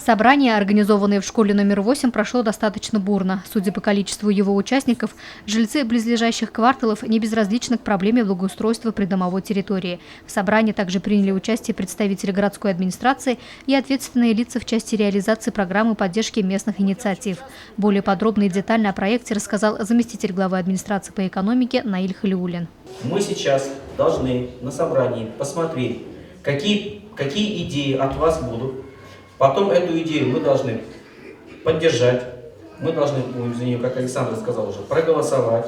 Собрание, организованное в школе номер 8, прошло достаточно бурно. Судя по количеству его участников, жильцы близлежащих кварталов не безразличны к проблеме благоустройства придомовой территории. В собрании также приняли участие представители городской администрации и ответственные лица в части реализации программы поддержки местных инициатив. Более подробно и детально о проекте рассказал заместитель главы администрации по экономике Наиль Халиуллин. Мы сейчас должны на собрании посмотреть, какие идеи от вас будут. Потом эту идею мы должны поддержать, мы должны за нее, как Александр сказал уже, проголосовать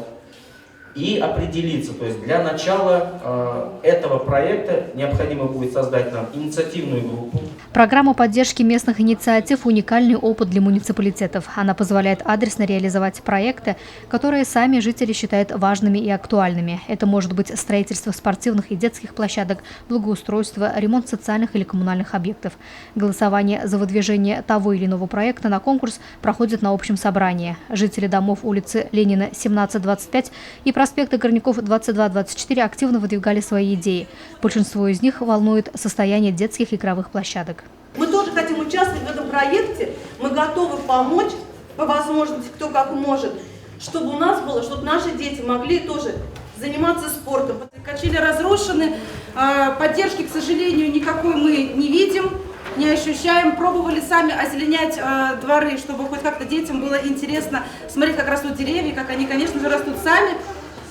и определиться. То есть для начала этого проекта необходимо будет создать нам инициативную группу. Программа поддержки местных инициатив – уникальный опыт для муниципалитетов. Она позволяет адресно реализовать проекты, которые сами жители считают важными и актуальными. Это может быть строительство спортивных и детских площадок, благоустройство, ремонт социальных или коммунальных объектов. Голосование за выдвижение того или иного проекта на конкурс проходит на общем собрании. Жители домов улицы Ленина 17-25 и проспекта Горняков 22-24 активно выдвигали свои идеи. Большинство из них волнует состояние детских игровых площадок. Мы тоже хотим участвовать в этом проекте, мы готовы помочь по возможности, кто как может, чтобы у нас было, чтобы наши дети могли тоже заниматься спортом. Качели разрушены, поддержки, к сожалению, никакой мы не видим, не ощущаем. Пробовали сами озеленять дворы, чтобы хоть как-то детям было интересно смотреть, как растут деревья, как они, конечно же, растут сами.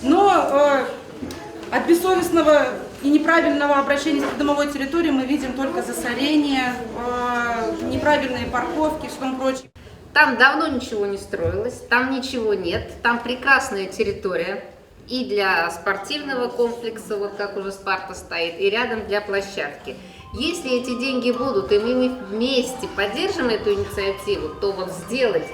Но от бессовестного и неправильного обращения с придомовой территорией мы видим только засорение, неправильные парковки и все прочее. Там давно ничего не строилось, там ничего нет, там прекрасная территория и для спортивного комплекса, вот как уже Спарта стоит, и рядом для площадки. Если эти деньги будут, и мы вместе поддержим эту инициативу, то вот сделать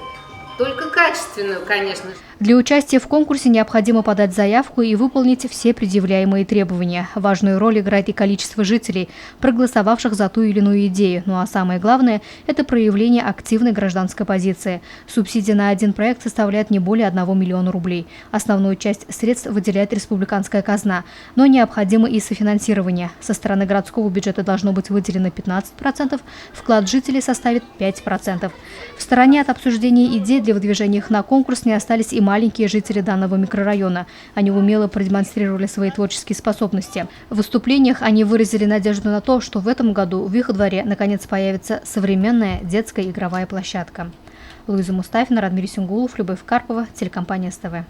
только качественную, конечно. Для участия в конкурсе необходимо подать заявку и выполнить все предъявляемые требования. Важную роль играет и количество жителей, проголосовавших за ту или иную идею. Ну а самое главное – это проявление активной гражданской позиции. Субсидия на один проект составляет не более 1 миллиона рублей. Основную часть средств выделяет республиканская казна. Но необходимо и софинансирование. Со стороны городского бюджета должно быть выделено 15%, вклад жителей составит 5%. В стороне от обсуждения идей для выдвижения их на конкурс не остались и маленькие жители данного микрорайона. Они умело продемонстрировали свои творческие способности. В выступлениях они выразили надежду на то, что в этом году в их дворе наконец появится современная детская игровая площадка. Луиза Мустафина, Радмир Сюнгулов, Любовь Карпова, телекомпания СТВ.